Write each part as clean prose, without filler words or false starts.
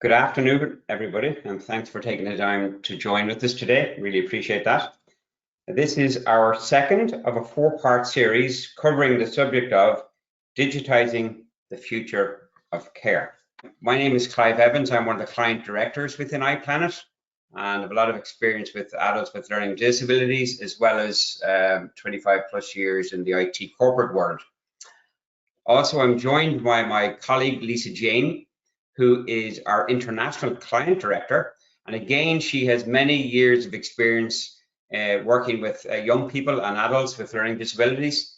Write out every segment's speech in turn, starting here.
Good afternoon, everybody, and thanks for taking the time to join with us today. Really appreciate that. This is our second of a four-part series covering the subject of digitizing the future of care. My name is Clive Evans. I'm one of the client directors within iPlanet and have a lot of experience with adults with learning disabilities, as well as 25 plus years in the IT corporate world. Also, I'm joined by my colleague, Lisa Jane, who is our international client director. And again, she has many years of experience working with young people and adults with learning disabilities,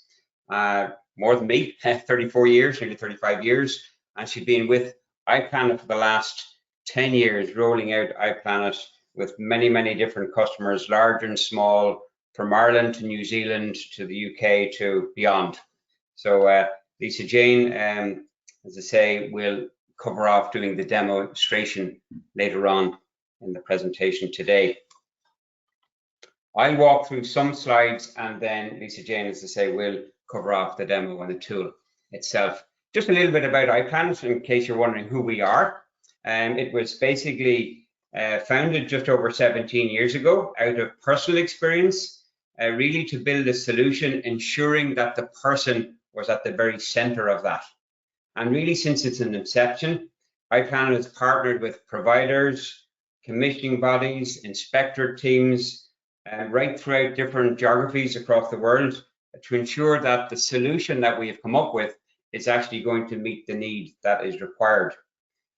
more than me, 34 years, nearly 35 years. And she's been with iPlanet for the last 10 years, rolling out iPlanet with many, many different customers, large and small, from Ireland to New Zealand to the UK to beyond. So Lisa Jane, as I say, will cover off doing the demonstration later on in the presentation today. I'll walk through some slides and then Lisa Jane, as I say, will cover off the demo and the tool itself. Just a little bit about iPlanet in case you're wondering who we are. It was basically founded just over 17 years ago out of personal experience, really to build a solution ensuring that the person was at the very center of that. And really, since its inception, iPlanet has partnered with providers, commissioning bodies, inspector teams, right throughout different geographies across the world to ensure that the solution that we have come up with is actually going to meet the need that is required.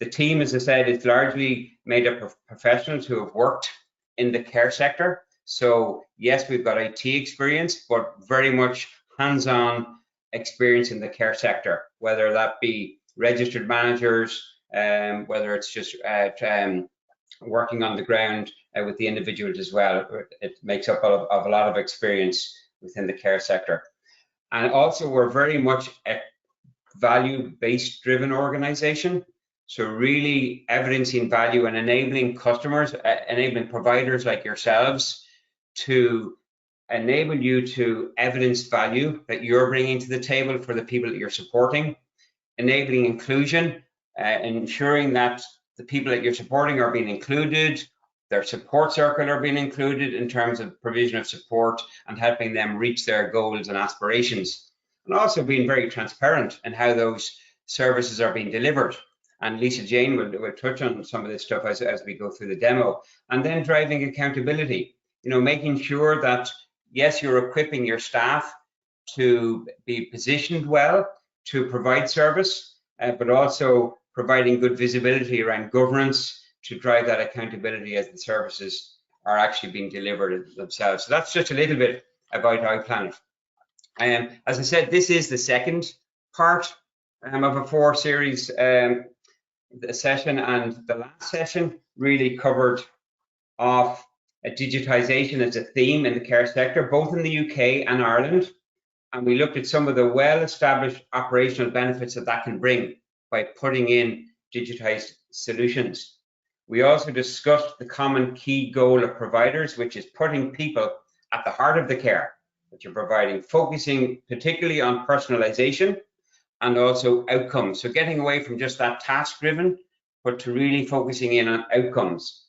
The team, as I said, is largely made up of professionals who have worked in the care sector. So yes, we've got IT experience, but very much hands-on experience in the care sector, whether that be registered managers, whether it's just working on the ground with the individuals as well. It makes up of a lot of experience within the care sector. And also, we're very much a value-based driven organization. So really evidencing value and enabling customers, enabling providers like yourselves to enable you to evidence value that you're bringing to the table for the people that you're supporting, enabling inclusion, ensuring that the people that you're supporting are being included, their support circle are being included in terms of provision of support and helping them reach their goals and aspirations, and also being very transparent in how those services are being delivered. And Lisa Jane will touch on some of this stuff as we go through the demo. And then driving accountability, making sure that yes, you're equipping your staff to be positioned well to provide service, but also providing good visibility around governance to drive that accountability as the services are actually being delivered themselves. So that's just a little bit about iPlanet. As I said, this is the second part of a four series session, and the last session really covered off digitization as a theme in the care sector, both in the UK and Ireland. And we looked at some of the well-established operational benefits that can bring by putting in digitized solutions. We also discussed the common key goal of providers, which is putting people at the heart of the care that you're providing, focusing particularly on personalization and also outcomes. So getting away from just that task-driven, but to really focusing in on outcomes.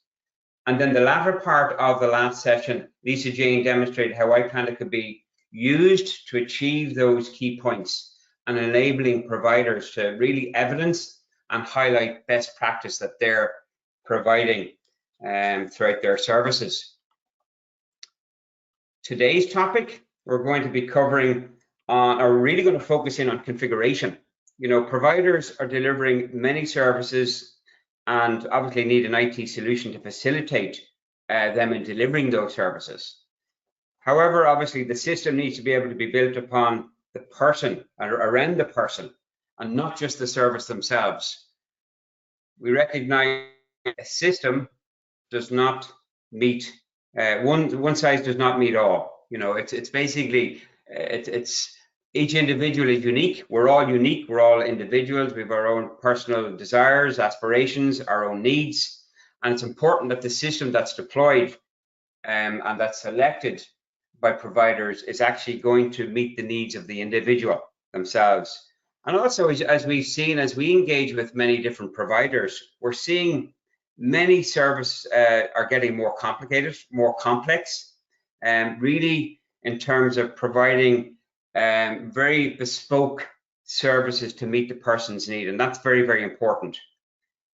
And then the latter part of the last session, Lisa Jane demonstrated how iPlanet could be used to achieve those key points and enabling providers to really evidence and highlight best practice that they're providing throughout their services. Today's topic, we're going to be covering on, or really going to focus in on configuration. Providers are delivering many services and obviously need an IT solution to facilitate them in delivering those services. However, obviously the system needs to be able to be built upon the person or around the person and not just the service themselves. We recognize a system does not meet, one size does not meet all. It's basically, it's each individual is unique. We're all unique. We're all individuals. We have our own personal desires, aspirations, our own needs. And it's important that the system that's deployed and that's selected by providers is actually going to meet the needs of the individual themselves. And also, as we've seen, as we engage with many different providers, we're seeing many services are getting more complicated, more complex, and really in terms of providing very bespoke services to meet the person's need. And that's very, very important.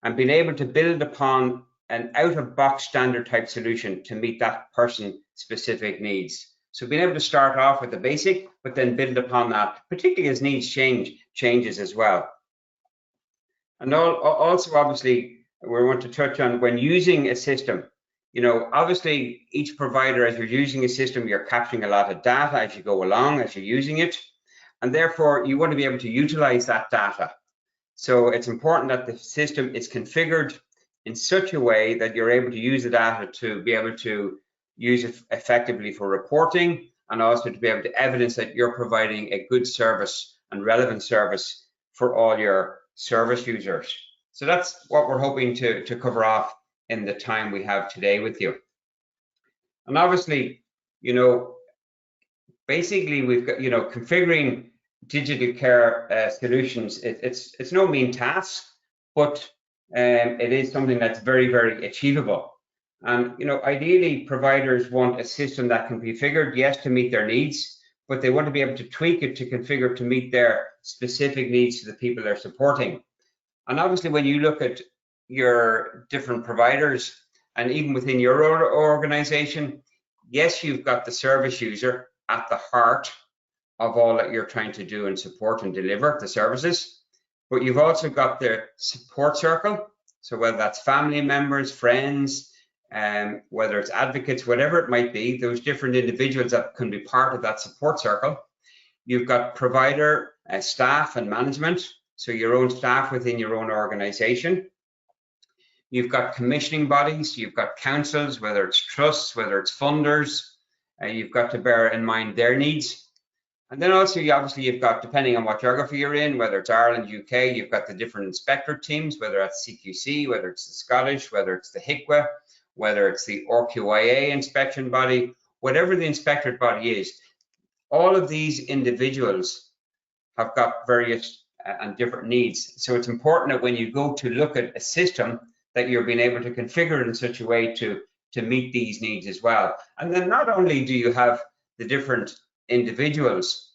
And being able to build upon an out-of-box standard type solution to meet that person's specific needs. So being able to start off with the basic, but then build upon that, particularly as needs changes as well. And also, obviously, we want to touch on when using a system. You know, obviously, each provider, as you're using a system, you're capturing a lot of data as you go along, as you're using it. And therefore, you want to be able to utilize that data. So it's important that the system is configured in such a way that you're able to use the data to be able to use it effectively for reporting, and also to be able to evidence that you're providing a good service and relevant service for all your service users. So that's what we're hoping to cover off in the time we have today with you. And obviously, you know, basically we've got, you know, configuring digital care solutions, it's no mean task, but it is something that's very, very achievable. And you know, ideally, providers want a system that can be configured, yes, to meet their needs, but they want to be able to tweak it to configure to meet their specific needs to the people they're supporting. And obviously, when you look at your different providers, and even within your organization, yes, you've got the service user at the heart of all that you're trying to do and support and deliver the services, but you've also got the support circle. So whether that's family members, friends, whether it's advocates, whatever it might be, those different individuals that can be part of that support circle. You've got provider, staff and management, so your own staff within your own organization. You've got commissioning bodies, you've got councils, whether it's trusts, whether it's funders, you've got to bear in mind their needs. And then also, obviously, you've got, depending on what geography you're in, whether it's Ireland, UK, you've got the different inspector teams, whether that's CQC, whether it's the Scottish, whether it's the HICWA, whether it's the RQIA inspection body, whatever the inspectorate body is. All of these individuals have got various and different needs. So it's important that when you go to look at a system, that you're being able to configure it in such a way to meet these needs as well. And then not only do you have the different individuals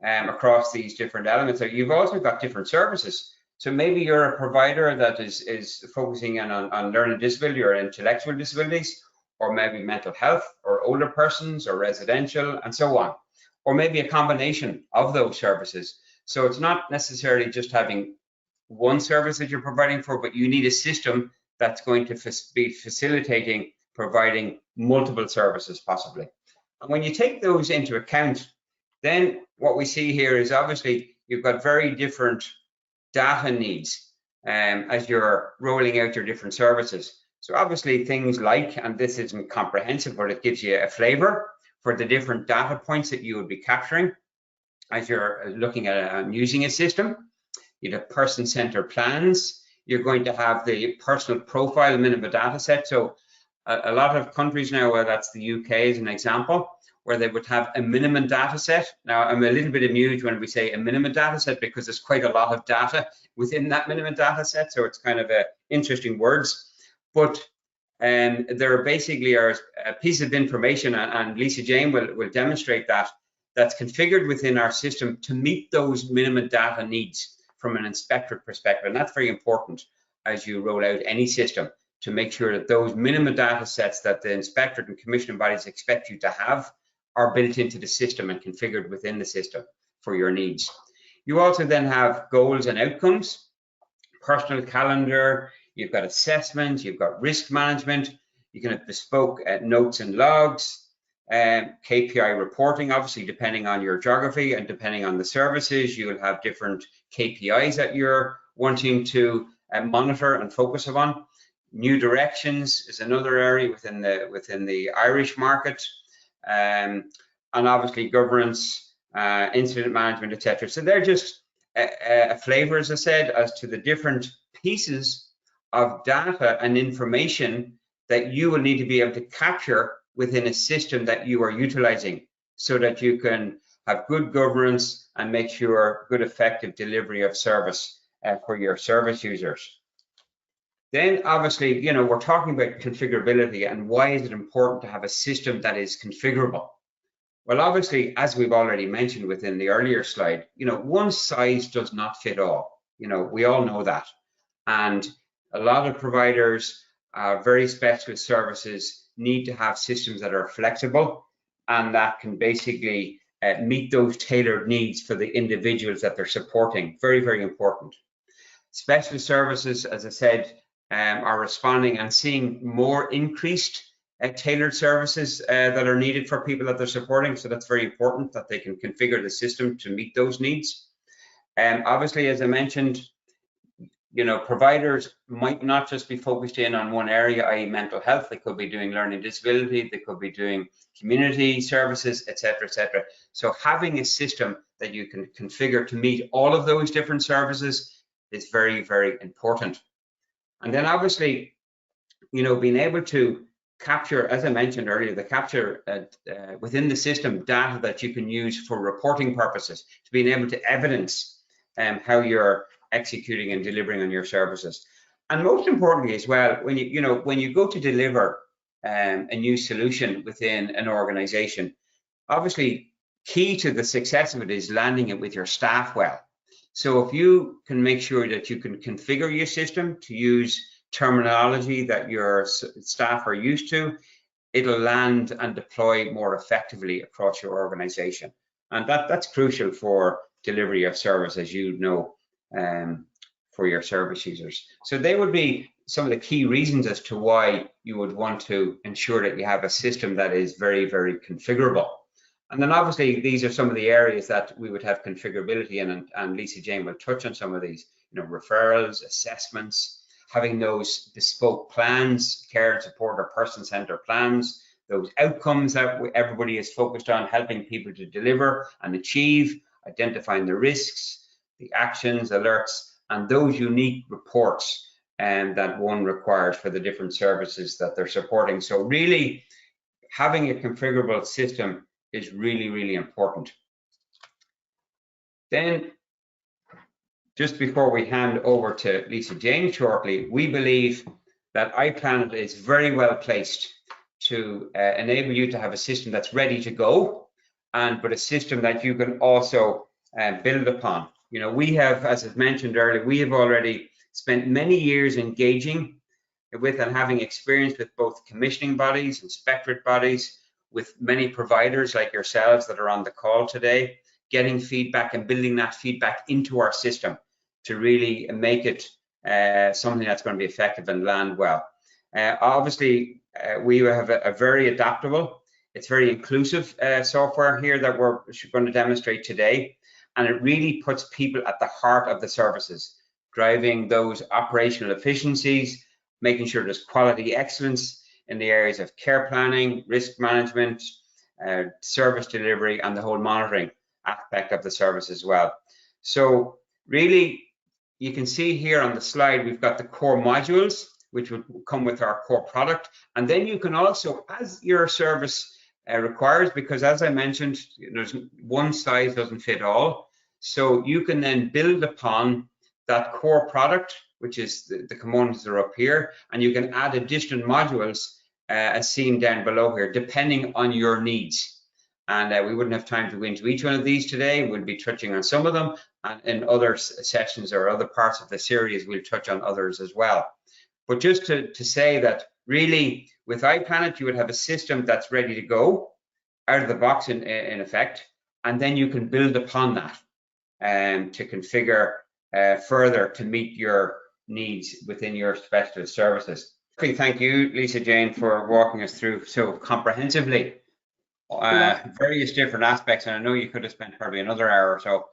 across these different elements, you've also got different services. So maybe you're a provider that is focusing on learning disability or intellectual disabilities, or maybe mental health, or older persons, or residential, and so on. Or maybe a combination of those services. So it's not necessarily just having one service that you're providing for, but you need a system that's going to be facilitating providing multiple services possibly. And when you take those into account, then what we see here is obviously you've got very different data needs as you're rolling out your different services. So obviously things like, and this isn't comprehensive, but it gives you a flavor for the different data points that you would be capturing as you're looking at using a system. You have person-centered plans. You're going to have the personal profile minimum data set. So a lot of countries now, whether that's the UK as an example, where they would have a minimum data set. Now, I'm a little bit amused when we say a minimum data set because there's quite a lot of data within that minimum data set. So it's kind of interesting words. But there basically are a piece of information, and Lisa Jane will demonstrate that's configured within our system to meet those minimum data needs from an inspectorate perspective. And that's very important as you roll out any system, to make sure that those minimum data sets that the inspectorate and commissioning bodies expect you to have are built into the system and configured within the system for your needs. You also then have goals and outcomes, personal calendar, you've got assessment, you've got risk management, you can have bespoke notes and logs, KPI reporting, obviously depending on your geography and depending on the services, you will have different KPIs that you're wanting to monitor and focus upon. New directions is another area within the Irish market, and obviously governance, incident management, etc. So they're just a flavor, as I said, as to the different pieces of data and information that you will need to be able to capture within a system that you are utilizing, so that you can have good governance, and make sure good effective delivery of service for your service users. Then obviously, we're talking about configurability and why is it important to have a system that is configurable? Well, obviously, as we've already mentioned within the earlier slide, one size does not fit all. We all know that. And a lot of providers, very specialist services, need to have systems that are flexible and that can basically meet those tailored needs for the individuals that they're supporting. Very, very important. Specialist services, as I said, are responding and seeing more increased tailored services that are needed for people that they're supporting. So that's very important that they can configure the system to meet those needs. Obviously, as I mentioned, providers might not just be focused in on one area, i.e. mental health. They could be doing learning disability, they could be doing community services, etc., etc. So having a system that you can configure to meet all of those different services is very, very important. And then obviously, being able to capture, as I mentioned earlier, the capture within the system data that you can use for reporting purposes, to being able to evidence how you're executing and delivering on your services. And most importantly as well, when you go to deliver a new solution within an organization, obviously key to the success of it is landing it with your staff well. So if you can make sure that you can configure your system to use terminology that your staff are used to, it'll land and deploy more effectively across your organization. And that's crucial for delivery of service, as you know, for your service users. So they would be some of the key reasons as to why you would want to ensure that you have a system that is very, very configurable. And then obviously these are some of the areas that we would have configurability in, and Lisa Jane will touch on some of these, referrals, assessments, having those bespoke plans, care and support or person-centered plans, those outcomes that everybody is focused on, helping people to deliver and achieve, identifying the risks, the actions, alerts, and those unique reports that one requires for the different services that they're supporting. So really having a configurable system is really, really important. Then, just before we hand over to Lisa Jane shortly, we believe that iPlanet is very well placed to enable you to have a system that's ready to go, but a system that you can also build upon. We have, as I mentioned earlier, we have already spent many years engaging with and having experience with both commissioning bodies, inspectorate bodies, with many providers like yourselves that are on the call today, getting feedback and building that feedback into our system to really make it something that's going to be effective and land well. Obviously, we have a very adaptable, it's very inclusive software here that we're going to demonstrate today, and it really puts people at the heart of the services, driving those operational efficiencies, making sure there's quality excellence in the areas of care planning, risk management, service delivery, and the whole monitoring aspect of the service as well. So really, you can see here on the slide, we've got the core modules, which would come with our core product. And then you can also, as your service requires, because as I mentioned, there's one size doesn't fit all. So you can then build upon that core product, which is the components that are up here, and you can add additional modules as seen down below here, depending on your needs. And we wouldn't have time to go into each one of these today. We'll be touching on some of them, and in other sessions or other parts of the series, we'll touch on others as well. But just to say that really with iPlanet, you would have a system that's ready to go out of the box in effect, and then you can build upon that to configure further to meet your needs within your specialist services. Thank you, Lisa Jane, for walking us through so comprehensively various different aspects, and I know you could have spent probably another hour or so,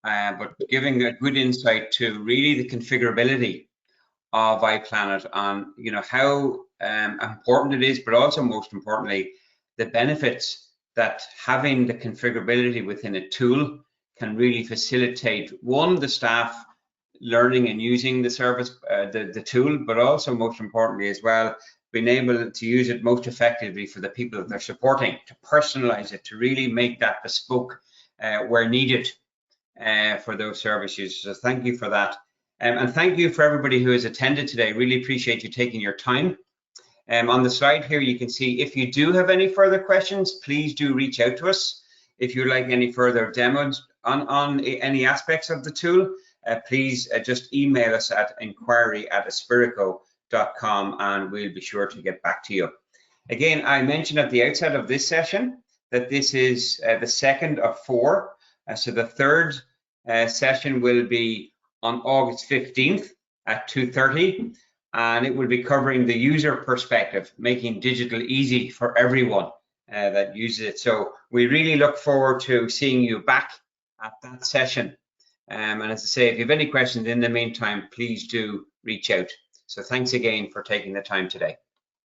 but giving a good insight to really the configurability of iPlanet on how important it is, but also most importantly the benefits that having the configurability within a tool can really facilitate, one, the staff learning and using the service, the tool, but also most importantly as well, being able to use it most effectively for the people that they're supporting, to personalize it, to really make that bespoke where needed for those service users. So thank you for that. And thank you for everybody who has attended today. Really appreciate you taking your time. On the slide here, you can see if you do have any further questions, please do reach out to us. If you'd like any further demos on any aspects of the tool, please just email us at inquiry@aspirico.com and we'll be sure to get back to you. Again, I mentioned at the outset of this session that this is the second of 4. So the third session will be on August 15th at 2:30, and it will be covering the user perspective, making digital easy for everyone that uses it. So we really look forward to seeing you back at that session. And as I say, if you have any questions in the meantime, please do reach out. So thanks again for taking the time today.